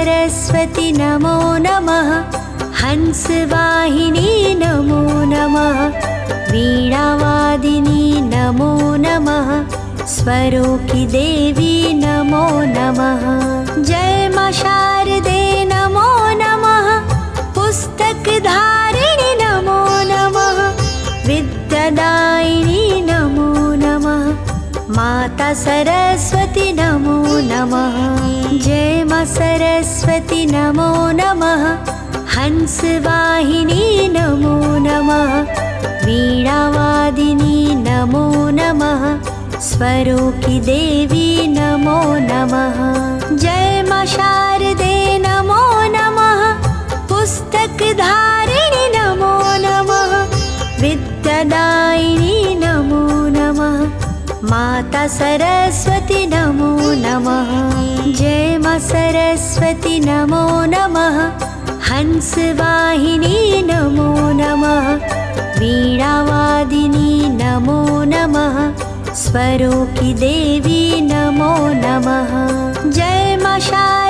सरस्वती नमो नमः। हंसवाहिनी नमो नमः। वीणावादिनी नमो नमः। स्वरों की देवी नमो नमः। जय मां शारदे नमो नमः। पुस्तक धारिणी नमो नमः। विद्यादायिनी नमो नमः। माता सरस्वती नमो नमः। जय मां सरस्वती नमो नमः। हंसवाहिनी नमो नमः। वीणावादिनी नमो नमः। स्वरों की देवी नमो नमः। जय मां शारदे नमो नमः। पुस्तक धारिणी नमो नमः। विद्यादायिनी नमो नमः। माता सरस्वती नमो नमः। जय मां सरस्वती नमो नमः। हंसवाहिनी नमो नमः। वीणावादिनी नमो नमः। स्वरों की देवी नमो नमः। जय मां शारदे